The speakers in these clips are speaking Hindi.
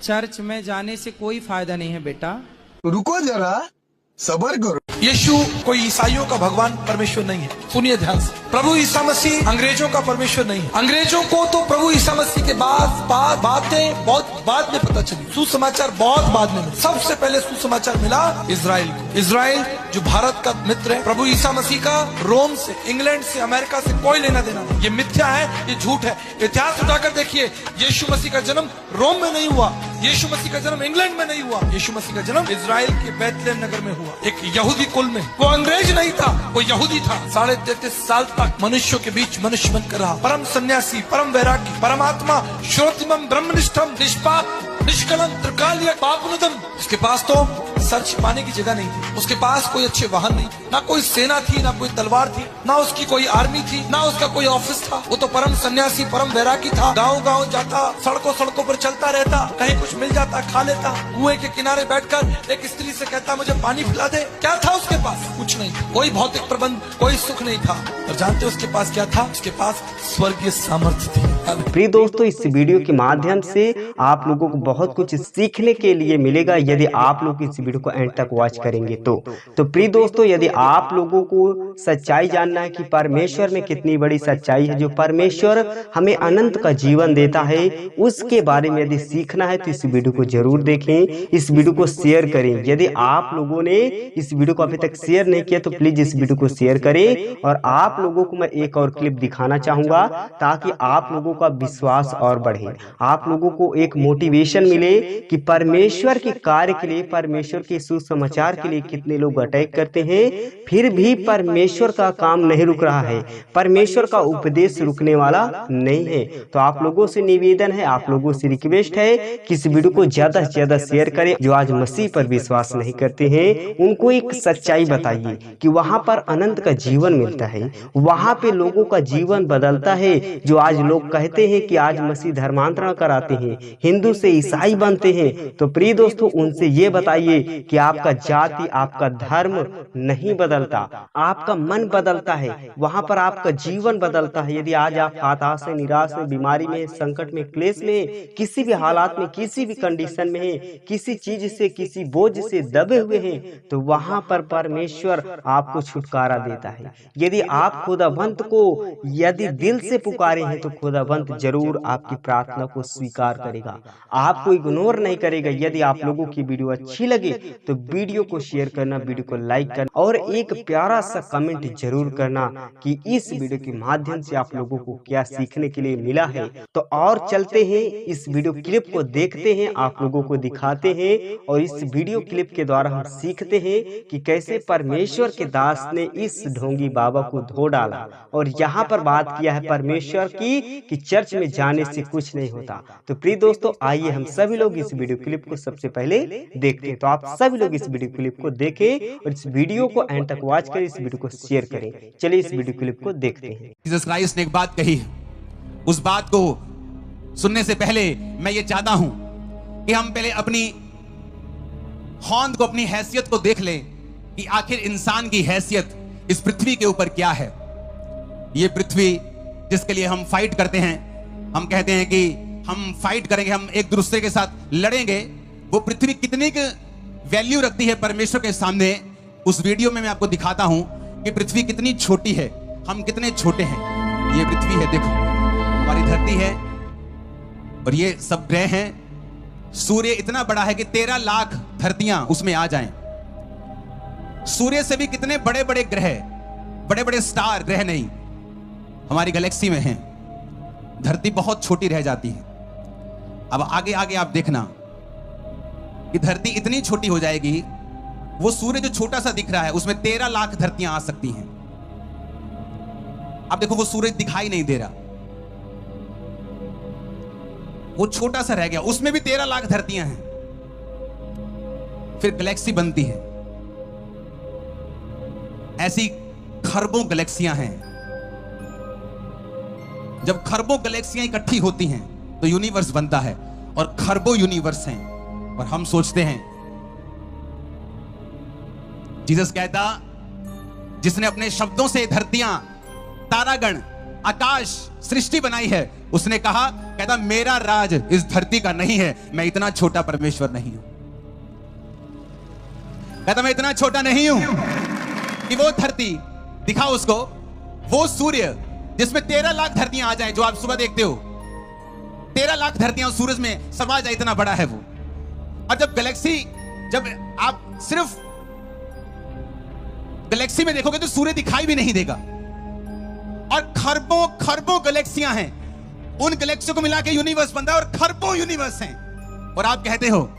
चर्च में जाने से कोई फायदा नहीं है बेटा। रुको जरा, सब्र करो। यीशु कोई ईसाइयों का भगवान परमेश्वर नहीं है। सुनिए ध्यान से, प्रभु ईसा मसीह अंग्रेजों का परमेश्वर नहीं है। अंग्रेजों को तो प्रभु ईसा मसीह के बातें बहुत बाद में पता चली, सुसमाचार बहुत बाद में मिला। सबसे पहले सुसमाचार मिला इजराइल को। इजराइल जो भारत का मित्र है, प्रभु ईसा मसीह का रोम से, इंग्लैंड से, अमेरिका से कोई लेना देना नहीं। ये मिथ्या है, ये झूठ है। इतिहास उठाकर देखिए, यीशु मसीह का जन्म रोम में नहीं हुआ, यीशु मसीह का जन्म इंग्लैंड में नहीं हुआ, यीशु मसीह का जन्म इजराइल के बैतलहम नगर में हुआ, एक यहूदी कुल में। वो अंग्रेज नहीं था, वो यहूदी था। 33.5 साल तक मनुष्यों के बीच मनुष्य बनकर रहा। परम सन्यासी, परम वैरागी, परमात्मा, श्रोतिमम, ब्रह्मनिष्ठम, निष्पाप, निष्कलंक, त्रिकालीय, पापनुदम। उसके पास तो सर छिपाने की जगह नहीं थी, उसके पास कोई अच्छे वाहन नहीं, ना कोई सेना थी, ना कोई तलवार थी, ना उसकी कोई आर्मी थी, ना उसका कोई ऑफिस था। वो तो परम सन्यासी, परम वैरागी था। गांव गांव जाता, सड़कों पर चलता रहता, कहीं कुछ मिल जाता खा लेता। कुएं के किनारे बैठकर एक स्त्री से कहता, मुझे पानी पिला दे। क्या था उसके पास? कुछ नहीं था, कोई भौतिक प्रबंध, कोई सुख नहीं था। और जानते हो उसके पास क्या था? उसके पास स्वर्गीय सामर्थ्य थी। प्रिय दोस्तों, इस वीडियो के माध्यम से आप लोगों को बहुत कुछ सीखने के लिए मिलेगा यदि आप लोग इस वीडियो को एंड तक वॉच करेंगे तो प्रिय दोस्तों, यदि आप लोगों को सच्चाई जानना है कि परमेश्वर में कितनी बड़ी सच्चाई है, जो परमेश्वर हमें अनंत का जीवन देता है, उसके बारे में यदि सीखना है तो इस वीडियो को जरूर देखें, इस वीडियो को शेयर करें। यदि आप लोगों ने इस वीडियो को अभी तक शेयर नहीं किया तो प्लीज इस वीडियो को शेयर करें। और आप लोगों को मैं एक और क्लिप दिखाना चाहूंगा ताकि आप लोगों का विश्वास और बढ़े, आप लोगों को एक मोटिवेशन मिले कि परमेश्वर के कार्य के लिए, परमेश्वर के सुसमाचार के लिए कितने लोग अटैक करते हैं, फिर भी परमेश्वर का काम नहीं रुक रहा है, परमेश्वर का उपदेश रुकने वाला नहीं है। तो आप लोगों से निवेदन है, आप लोगों से रिक्वेस्ट है कि इस वीडियो को ज्यादा से ज्यादा शेयर करें। जो आज मसीह पर विश्वास नहीं करते हैं उनको एक सच्चाई बताइए कि वहां पर अनंत का जीवन मिलता है, वहां पे लोगों का जीवन बदलता है। जो आज लोग कहते हैं कि आज मसीह धर्मांतरण कराते हैं, हिंदू से ईसाई बनते हैं, तो प्रिय दोस्तों उनसे ये बताइए कि आपका जाति, आपका धर्म नहीं बदलता, आपका मन बदलता है, वहां पर आपका जीवन बदलता है। यदि आज आप हताश है, निराश है, बीमारी में, संकट में, क्लेश में, किसी भी हालात में, किसी भी कंडीशन में है, किसी चीज से, किसी बोझ से दबे हुए हैं, तो वहां पर परमेश्वर आपको छुटकारा देता है। यदि आप खुदावंत को यदि दिल से पुकारे हैं तो खुदावंत जरूर आपकी प्रार्थना को स्वीकार करेगा, आपको इग्नोर नहीं करेगा। यदि आप लोगों की वीडियो अच्छी लगे तो वीडियो को शेयर करना, वीडियो को लाइक करना और एक प्यारा सा कमेंट जरूर करना कि इस वीडियो के माध्यम से आप लोगों को क्या सीखने के लिए मिला है। तो और चलते हैं, इस वीडियो क्लिप को देखते हैं, आप लोगों को दिखाते हैं और इस वीडियो क्लिप के द्वारा हम सीखते हैं कि कैसे परमेश्वर के दास ने इस ढोंगी बाबा को धो डाला। और यहाँ पर बात किया है परमेश्वर की कि चर्च में जाने से कुछ नहीं होता। तो प्रिय दोस्तों, आइए हम सभी लोग इस वीडियो क्लिप को सबसे पहले देखते हैं। तो आप सभी लोग इस वीडियो क्लिप को देखें और इस वीडियो को एंड तक वॉच करें, इस वीडियो को शेयर करें। चलिए इस वीडियो क्लिप को देखते हैं। जीसस क्राइस्ट ने एक बात कही, उस बात को सुनने से पहले मैं ये चाहता हूं कि हम पहले अपनी होंद को, अपनी हैसियत को देख लें कि आखिर इंसान की हैसियत इस पृथ्वी के ऊपर क्या है। ये पृथ्वी जिसके लिए हम फाइट करते हैं, हम कहते हैं कि हम फाइट करेंगे, हम एक दूसरे के साथ लड़ेंगे, वो पृथ्वी कितनी वैल्यू रखती है परमेश्वर के सामने। उस वीडियो में मैं आपको दिखाता हूं कि पृथ्वी कितनी छोटी है, हम कितने छोटे हैं। ये पृथ्वी है, देखो हमारी धरती है और ये सब ग्रह हैं। सूर्य इतना बड़ा है कि 13 लाख धरतियां उसमें आ जाएं। सूर्य से भी कितने बड़े बड़े ग्रह, बड़े बड़े स्टार, ग्रह नहीं, हमारी गैलेक्सी में हैं। धरती बहुत छोटी रह जाती है। अब आगे आगे आप देखना कि धरती इतनी छोटी हो जाएगी, वो सूर्य जो छोटा सा दिख रहा है उसमें 13 लाख धरतियां आ सकती हैं। अब देखो वो सूरज दिखाई नहीं दे रहा, वो छोटा सा रह गया, उसमें भी 13 लाख धरतियां हैं। फिर गैलेक्सी बनती है, ऐसी खरबों गैलेक्सियां हैं। जब खरबों गैलेक्सियां इकट्ठी होती हैं तो यूनिवर्स बनता है, और खरबों यूनिवर्स हैं। और हम सोचते हैं, जीसस कहता, जिसने अपने शब्दों से धरतियां, तारागण, आकाश सृष्टि बनाई है, उसने कहा, कहता मेरा राज इस धरती का नहीं है, मैं इतना छोटा परमेश्वर नहीं हूं। कहता मैं इतना छोटा नहीं हूं कि वो धरती दिखाओ उसको, वो सूर्य जिसमें 13 लाख धरतियां आ जाए, जो आप सुबह देखते हो 13 लाख धरतियां सूरज में समा जाए, इतना बड़ा है वो। और जब गैलेक्सी, जब आप सिर्फ गैलेक्सी में देखोगे तो सूर्य दिखाई भी नहीं देगा, और खरबों खरबों गैलेक्सियां हैं, उन गैलेक्सियों को मिला के यूनिवर्स बनता है, और खरबों यूनिवर्स हैं, और आप कहते हो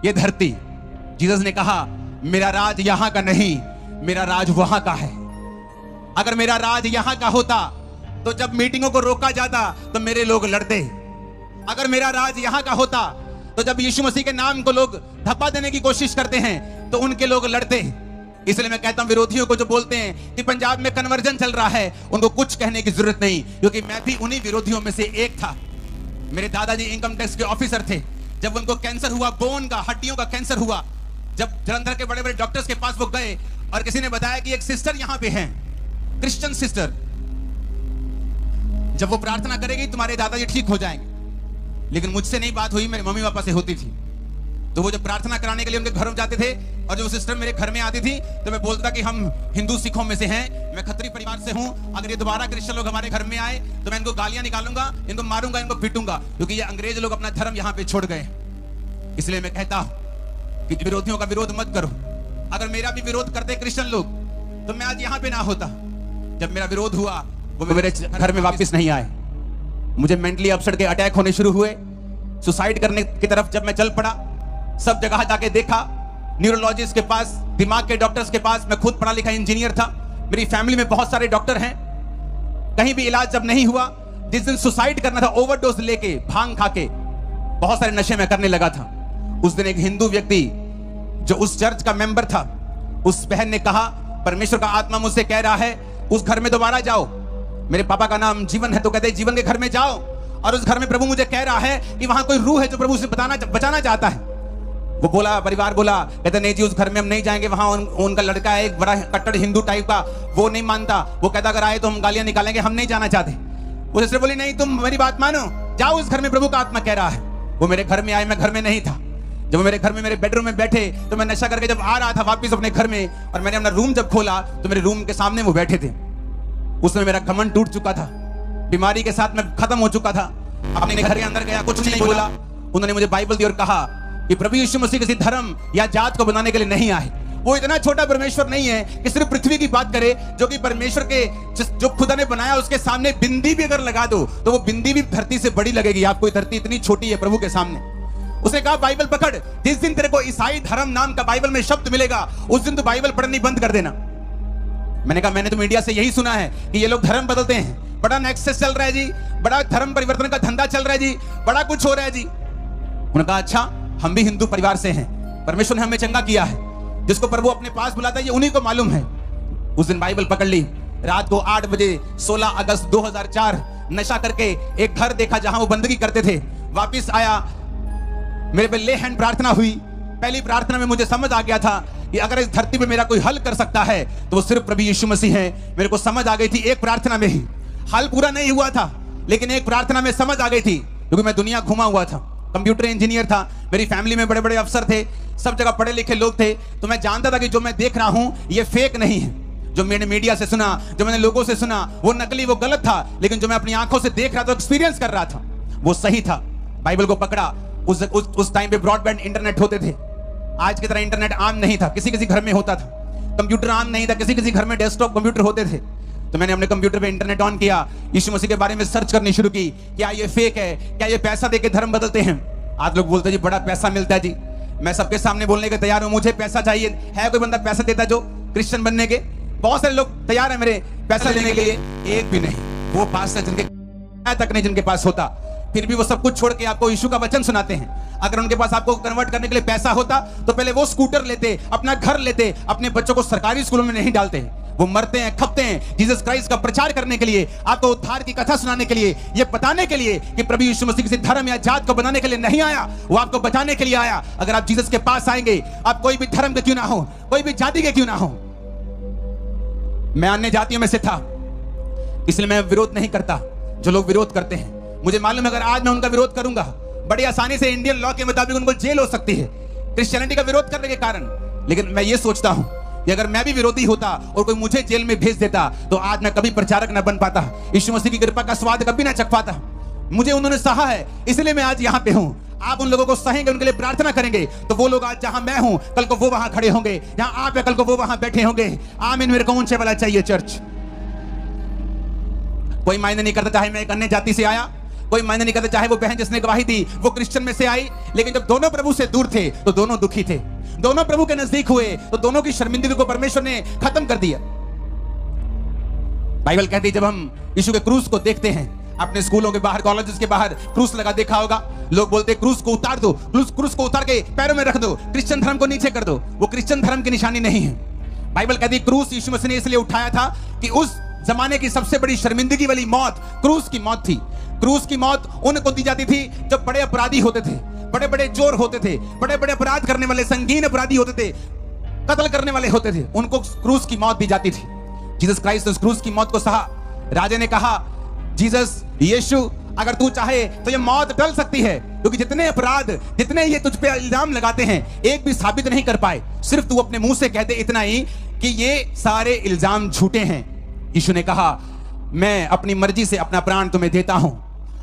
ये धरती। जीसस ने कहा मेरा राज यहां का नहीं, मेरा राज वहां का है। अगर मेरा राज यहां का होता तो जब मीटिंगों को रोका जाता तो मेरे लोग लड़ते। अगर मेरा राज यहां का होता तो जब यीशु मसीह के नाम को लोग धप्पा देने की कोशिश करते हैं तो उनके लोग लड़ते। इसलिए मैं कहता हूं विरोधियों को जो बोलते हैं कि पंजाब में कन्वर्जन चल रहा है, उनको कुछ कहने की जरूरत नहीं, क्योंकि मैं भी उन्हीं विरोधियों में से एक था। मेरे दादाजी इनकम टैक्स के ऑफिसर थे। जब उनको कैंसर हुआ, बोन का, हड्डियों का कैंसर हुआ, जब जलंधर के बड़े बड़े डॉक्टर्स के पास वो गए और किसी ने बताया कि एक सिस्टर यहां पे है, क्रिश्चियन सिस्टर, जब वो प्रार्थना करेगी तुम्हारे दादाजी ठीक हो जाएंगे। लेकिन मुझसे नहीं बात हुई, मेरे मम्मी पापा से होती थी। तो वो जब प्रार्थना कराने के लिए उनके घर में जाते थे और जब वो सिस्टर मेरे घर में आती थी तो मैं बोलता कि हम हिंदू सिखों में से हैं, मैं खत्री परिवार से हूं, अगर ये दोबारा क्रिश्चियन लोग हमारे घर में आए तो मैं इनको गालियां निकालूंगा, इनको मारूंगा, इनको पीटूंगा, क्योंकि ये अंग्रेज लोग अपना धर्म यहां पे छोड़ गए। इसलिए मैं कहता हूं कि विरोधियों का विरोध मत करो। अगर मेरा भी विरोध करते क्रिश्चियन लोग तो मैं आज यहां पे ना होता। जब मेरा विरोध हुआ वो मेरे घर में वापस नहीं आए, मुझे मेंटली अपसेट के अटैक होने शुरू हुए, सुसाइड करने की तरफ जब मैं चल पड़ा, सब जगह जाके देखा, न्यूरोलॉजिस्ट के पास, दिमाग के डॉक्टर्स के पास, मैं खुद पढ़ा लिखा इंजीनियर था, मेरी फैमिली में बहुत सारे डॉक्टर हैं, कहीं भी इलाज जब नहीं हुआ। जिस दिन सुसाइड करना था, ओवरडोज लेके, भांग खा के, बहुत सारे नशे में करने लगा था, उस दिन एक हिंदू व्यक्ति जो उस चर्च का मेंबर था, उस बहन ने कहा परमेश्वर का आत्मा मुझसे कह रहा है उस घर में दोबारा जाओ। मेरे पापा का नाम जीवन है, तो कहते जीवन के घर में जाओ, और उस घर में प्रभु मुझे कह रहा है कि वहां कोई रूह है जो प्रभु से बचाना चाहता है। वो बोला, परिवार बोला, कहते नहीं जी उस घर में हम नहीं जाएंगे, वहां उनका लड़का है एक बड़ा कट्टर हिंदू टाइप का, वो नहीं मानता, वो कहता अगर आए तो हम गालियां निकालेंगे, हम नहीं जाना चाहते। वो सिस्टर बोली नहीं तुम मेरी बात मानो, जाओ उस घर में प्रभु का आत्मा कह रहा है। वो मेरे घर में आए, मैं घर में नहीं था। जब वो मेरे घर में मेरे बेडरूम में बैठे तो मैं नशा करके जब आ रहा था वापस अपने घर में, और मैंने अपना रूम जब खोला तो मेरे रूम के सामने वो बैठे थे। उसमें मेरा घमंड टूट चुका था, बीमारी के साथ मैं खत्म हो चुका था। अपने घर के अंदर गया, कुछ नहीं बोला, उन्होंने मुझे बाइबल दी और कहा कि प्रभु यीशु मसीह किसी धर्म या जात को बनाने के लिए नहीं आए। वो इतना छोटा परमेश्वर नहीं है कि सिर्फ पृथ्वी की बात करे, जो कि परमेश्वर के जो खुदा ने बनाया उसके सामने बिंदी भी अगर लगा दो तो वो बिंदी भी धरती से बड़ी लगेगी। आपको धरती इतनी छोटी है प्रभु के सामने। उसने कहा बाइबल पकड़, जिस दिन तेरे को ईसाई धर्म नाम का बाइबल में शब्द मिलेगा उस दिन तो बाइबल पढ़नी बंद कर देना। मैंने कहा मैंने तो मीडिया से यही सुना है कि ये लोग धर्म बदलते हैं, बड़ा नेक्सस चल रहा है जी, बड़ा धर्म परिवर्तन का धंधा चल रहा है जी, बड़ा कुछ हो रहा है जी। उन्होंने कहा अच्छा हम भी हिंदू परिवार से हैं, परमेश्वर ने हमें चंगा किया है, जिसको प्रभु अपने पास बुलाता है ये उन्हीं को मालूम है। उस दिन बाइबल पकड़ ली, रात को 8 बजे 16 अगस्त 2004 नशा करके एक घर देखा जहां वो बंदगी करते थे, वापिस आया, मेरे पे ले हैंड प्रार्थना हुई। पहली प्रार्थना में मुझे समझ आ गया था कि अगर इस धरती पे मेरा कोई हल कर सकता है तो वो सिर्फ प्रभु यीशु मसीह है। मेरे को समझ आ गई थी एक प्रार्थना में ही, हल पूरा नहीं हुआ था लेकिन एक प्रार्थना में समझ आ गई थी, क्योंकि मैं दुनिया घुमा हुआ था, कंप्यूटर इंजीनियर था, मेरी फैमिली में बड़े बड़े अफसर थे, सब जगह पढ़े लिखे लोग थे, तो मैं जानता था कि जो मैं देख रहा हूं ये फेक नहीं है। जो मैंने मीडिया से सुना, जो मैंने लोगों से सुना वो नकली, वो गलत था, लेकिन जो मैं अपनी आंखों से देख रहा था, एक्सपीरियंस कर रहा था, वो सही था। बाइबल को पकड़ा। उस टाइम पे ब्रॉडबैंड इंटरनेट होते थे, आज की तरह इंटरनेट आम नहीं था, किसी किसी घर में होता था। कंप्यूटर आम नहीं था, किसी किसी घर में डेस्कटॉप कंप्यूटर होते थे। तो मैंने अपने कंप्यूटर पे इंटरनेट ऑन किया, यीशु मसीह के बारे में सर्च करनी शुरू की, क्या ये फेक है, क्या ये पैसा देके धर्म बदलते हैं। आज लोग बोलते हैं जी बड़ा पैसा मिलता है जी, मैं सबके सामने बोलने के तैयार हूं, मुझे पैसा चाहिए। है कोई बंदा पैसा देता जो क्रिश्चियन बनने के? बहुत सारे लोग तैयार है मेरे पैसा लेने के लिए, एक भी नहीं। वो पास्टर जिनके तक नहीं जिनके पास होता, फिर भी वो सब कुछ छोड़ के आपको यीशु का वचन सुनाते हैं। अगर उनके पास आपको कन्वर्ट करने के लिए पैसा होता तो पहले वो स्कूटर लेते, अपना घर लेते, अपने बच्चों को सरकारी स्कूलों में नहीं डालते। वो मरते हैं, खपते हैं जीसस क्राइस्ट का प्रचार करने के लिए, आपको उद्धार की कथा सुनाने के लिए, ये बताने के लिए कि प्रभु यीशु मसीह किसी धर्म या जात को बनाने के लिए नहीं आया, वो आपको बचाने के लिए आया। अगर आप जीसस के पास आएंगे, आप कोई भी धर्म के क्यों ना हो, कोई भी जाति के क्यों ना हो। मैं अन्य जातियों में से था, इसलिए मैं विरोध नहीं करता जो लोग विरोध करते हैं। मुझे मालूम है अगर आज मैं उनका विरोध करूंगा बड़ी आसानी से इंडियन लॉ के मुताबिक उनको जेल हो सकती है क्रिश्चियनिटी का विरोध करने के कारण। लेकिन मैं ये सोचता हूं कि अगर मैं भी विरोधी होता और कोई मुझे जेल में भेज देता तो आज मैं कभी प्रचारक न बन पाता, यीशु मसीह की कृपा का स्वाद कभी ना चख पाता। मुझे उन्होंने सहा है इसलिए मैं आज यहाँ पे हूँ। आप उन लोगों को सहेंगे, उनके लिए प्रार्थना करेंगे तो वो लोग आज जहां मैं हूं कल को वो वहां खड़े होंगे, जहां आप है कल को वो वहां बैठे होंगे। आमीन। मेरे को ऊंचे वाला चाहिए चर्च। कोई मायने नहीं करता चाहे मैं एक अन्य जाति से आया, कोई मायने नहीं करता चाहे वो बहन जिसने गवाही दी वो क्रिश्चियन में से आई, लेकिन जब दोनों प्रभु से दूर थे तो दोनों दुखी थे। दोनों प्रभु के नजदीक हुए तो दोनों की शर्मिंदगी को परमेश्वर ने खत्म कर दिया। बाइबल कहती है जब हम यीशु के क्रूस को देखते हैं, अपने स्कूलों के बाहर कॉलेजेस के बाहर क्रूस लगा देखा होगा, लोग बोलते हैं क्रूस को उतार दो, क्रूस को उतार के पैरों में रख दो, क्रिश्चियन धर्म को नीचे कर दो। वो क्रिश्चियन धर्म की निशानी नहीं है। बाइबल कहती है क्रूस यीशु मसीह ने इसलिए उठाया था कि उस जमाने की सबसे बड़ी शर्मिंदगी वाली मौत क्रूस की मौत थी। क्रूस की मौत उनको दी जाती थी जब बड़े अपराधी होते थे, बड़े बड़े चोर होते थे, बड़े बड़े अपराध करने वाले संगीन अपराधी होते थे, कत्ल करने वाले होते थे, उनको क्रूस की मौत दी जाती थी। जीसस क्राइस्ट उस क्रूस की मौत को सहा। राजा ने कहा जीसस यीशु अगर तू चाहे तो ये मौत टल सकती है, क्योंकि जितने अपराध जितने ये तुझ पे इल्जाम लगाते हैं एक भी साबित नहीं कर पाए, सिर्फ तू अपने मुंह से कह दे इतना ही कि ये सारे इल्जाम झूठे हैं। यीशु ने कहा मैं अपनी मर्जी से अपना प्राण तुम्हें देता हूं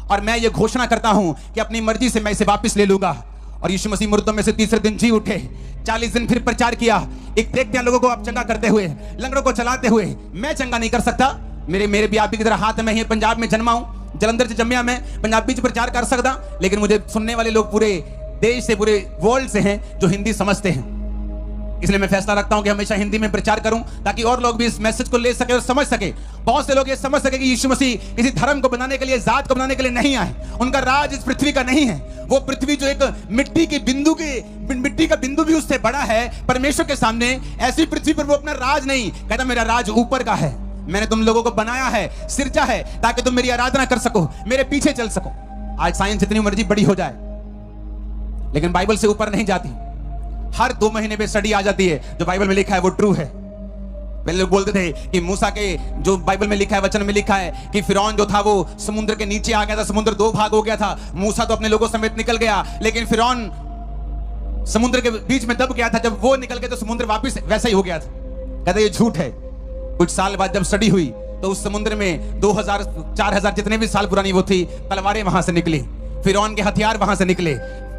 और मैं ये घोषणा करता हूं कि अपनी मर्जी से मैं इसे वापस ले लूंगा। और यीशु मसीह मुर्दों में से तीसरे दिन जी उठे, 40 दिन फिर प्रचार किया। एक देखते हैं लोगों को आप चंगा करते हुए, लंगड़ों को चलाते हुए। मैं चंगा नहीं कर सकता, मेरे भी आप भी की तरह हाथ में ही पंजाब में जन्मा हूं, जलंधर से जम्मिया मैं पंजाबी च प्रचार कर सकता, लेकिन मुझे सुनने वाले लोग पूरे देश से पूरे वर्ल्ड से हैं जो हिंदी समझते हैं। इसलिए मैं फैसला रखता हूं कि हमेशा हिंदी में प्रचार करूं ताकि और लोग भी इस मैसेज को ले सके और समझ सके। बहुत से लोग ये समझ सके कि यीशु मसीह किसी धर्म को बनाने के लिए, जात को बनाने के लिए नहीं आए। उनका राज इस पृथ्वी का नहीं है। वो पृथ्वी जो एक मिट्टी का बिंदु भी उससे बड़ा है परमेश्वर के सामने, ऐसी पृथ्वी पर वो अपना राज नहीं कहता, मेरा राज ऊपर का है। मैंने तुम लोगों को बनाया है, सिरजा है ताकि तुम मेरी आराधना कर सको, मेरे पीछे चल सको। आज साइंस जितनी मर्जी बड़ी हो जाए लेकिन बाइबल से ऊपर नहीं जाती। हर 2 महीने पे स्टडी आ जाती है, जो बाइबल में लिखा है वो ट्रू है। पहले लोग बोलते थे कि मूसा के जो बाइबल में लिखा है, वचन में लिखा है कि फिरौन जो था वो समुद्र के नीचे आ गया था, समुद्र 2 भाग हो गया था। मूसा तो अपने लोगों समेत निकल गया, लेकिन फिरौन समुद्र के बीच में दब गया था। जब वो निकल गया तो समुद्र वापस वैसा ही हो गया था। कहते ये झूठ है। कुछ साल बाद जब स्टडी हुई तो उस समुद्र में 2000 4000 जितने भी साल पुरानी वो थी तलवारें वहां से निकली, फिरौन के हथियार वहां से निकले,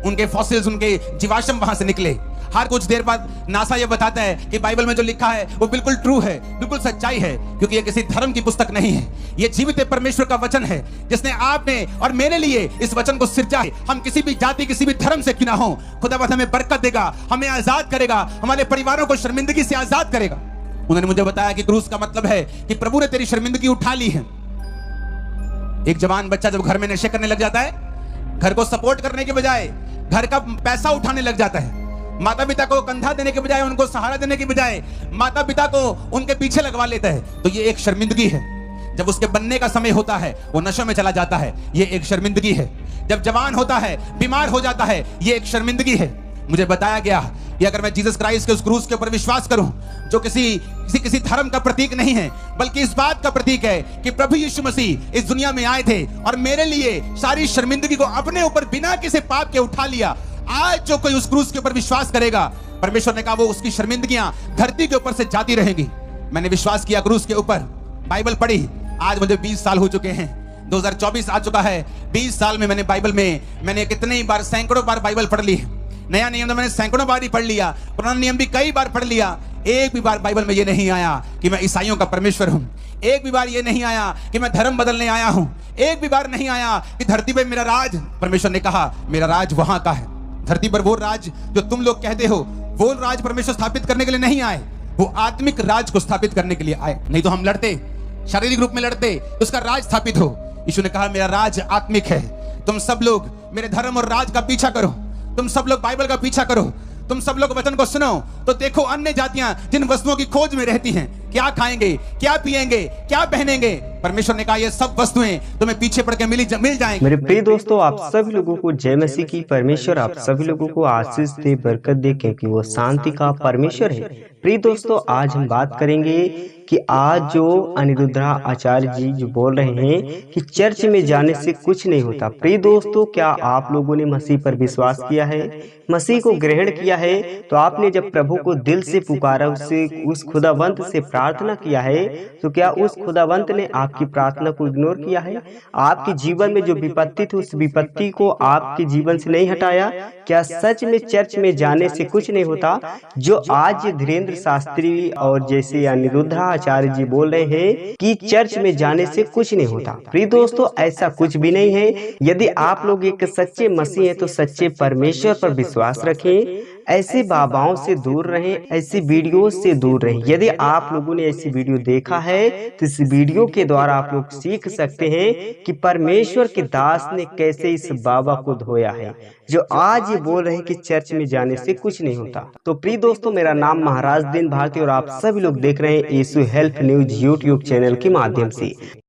उनके फॉसिल्स, उनके जीवाश्म वहां से निकले। हर कुछ देर बाद नासा ये बताता है कि बाइबल में जो लिखा है वो बिल्कुल ट्रू है, बिल्कुल सच्चाई है, क्योंकि ये किसी धर्म की पुस्तक नहीं है। ये जीवित परमेश्वर का वचन है जिसने आपने और मेरे लिए इस वचन को सिरजा है। हम किसी भी जाति, किसी भी धर्म से क्यों ना हो, खुदावंद हमें बरकत देगा, हमें आजाद करेगा, हमारे परिवारों को शर्मिंदगी से आजाद करेगा। उन्होंने मुझे बताया कि क्रूस का मतलब है कि प्रभु ने तेरी शर्मिंदगी उठा ली है। एक जवान बच्चा जब घर में नशे करने लग जाता है, घर को सपोर्ट करने के बजाय घर का पैसा उठाने लग जाता है, माता पिता को कंधा देने के बजाय, उनको सहारा देने के बजाय माता पिता को उनके पीछे लगवा लेता है, तो ये एक शर्मिंदगी है। जब उसके बनने का समय होता है वो नशे में चला जाता है, ये एक शर्मिंदगी है। जब जवान होता है, बीमार हो जाता है, ये एक शर्मिंदगी है। मुझे बताया गया कि अगर मैं जीसस क्राइस्ट के उस क्रूस के ऊपर विश्वास करूं जो किसी धर्म का प्रतीक नहीं है, बल्कि इस बात का प्रतीक है कि प्रभु यीशु मसीह इस दुनिया में आए थे और मेरे लिए सारी शर्मिंदगी को अपने ऊपर बिना किसी पाप के उठा लिया। आज जो कोई उस क्रूस के ऊपर विश्वास करेगा, परमेश्वर ने कहा वो उसकी शर्मिंदगियां धरती के ऊपर से जाती रहेंगी। मैंने विश्वास किया क्रूस के ऊपर, बाइबल पढ़ी, आज मुझे 20 साल हो चुके हैं, 2024 आ चुका है। 20 साल में मैंने कितने ही बार, सैकड़ों बार बाइबल पढ़ ली। नया नियम तो मैंने सैकड़ों बार ही पढ़ लिया, पुराना नियम भी कई बार पढ़ लिया। एक भी बार बाइबल में ये नहीं आया कि मैं ईसाइयों का परमेश्वर हूं। एक भी बार ये नहीं आया कि मैं धर्म बदलने आया हूं। एक भी बार नहीं आया कि धरती पे मेरा राज, परमेश्वर ने कहा मेरा राज वहां का है। धरती पर वो राज जो तुम लोग कहते हो, वो राज परमेश्वर स्थापित करने के लिए नहीं आए, वो आत्मिक राज को स्थापित करने के लिए आए। नहीं तो हम लड़ते, शारीरिक रूप में लड़ते, उसका राज स्थापित हो। यीशु ने कहा मेरा राज आत्मिक है। तुम सब लोग मेरे धर्म और राज का पीछा करो, तुम सब लोग बाइबल का पीछा करो, तुम सब लोग वचन को सुनो, तो देखो अन्य जातियां जिन वस्तुओं की खोज में रहती हैं, क्या खाएंगे, क्या पिएंगे, क्या पहनेंगे। परमेश्वर ने कहा ये सब वस्तुएं तुम्हें पीछे पड़ के मिल जाएंगी। मेरे प्रिय दोस्तों, आप सभी लोगों को जय मसीह की। परमेश्वर आप सभी लोगों को आशीष दे, बरकत दे, क्योंकि वो शांति का परमेश्वर है। प्रिय दोस्तों, आज हम बात करेंगे कि आज जो अनिरुद्धा आचार्य जी जो बोल रहे हैं कि चर्च में जाने से कुछ नहीं होता। प्रिय दोस्तों, क्या आप लोगों ने मसीह पर विश्वास किया है, मसीह को ग्रहण किया है? तो आपने जब प्रभु को दिल से पुकारा, उससे उस खुदावंत से प्रार्थना किया है, तो क्या उस खुदावंत ने आपकी प्रार्थना को इग्नोर किया है? आपके जीवन में जो विपत्ति थी, उस विपत्ति को आपके जीवन से नहीं हटाया? क्या सच में चर्च में जाने से कुछ नहीं होता? जो आज धीरेन्द्र शास्त्री और जैसे अनिरुद्धा आचार्य जी बोल रहे हैं कि चर्च में जाने से कुछ नहीं होता। प्रिय दोस्तों, ऐसा कुछ भी नहीं है। यदि आप लोग एक सच्चे मसीह हैं तो सच्चे परमेश्वर पर विश्वास रखें, ऐसे बाबाओं से दूर रहें, ऐसी वीडियो से दूर रहें। यदि आप लोगों ने ऐसी वीडियो देखा है तो इस वीडियो के द्वारा आप लोग सीख सकते हैं कि परमेश्वर के दास ने कैसे इस बाबा को धोया है, जो आज ये बोल रहे हैं कि चर्च में जाने से कुछ नहीं होता। तो प्रिय दोस्तों, मेरा नाम महाराज दिन भारती और आप सभी लोग देख रहे हैं यीशु हेल्प न्यूज यूट्यूब चैनल के माध्यम से।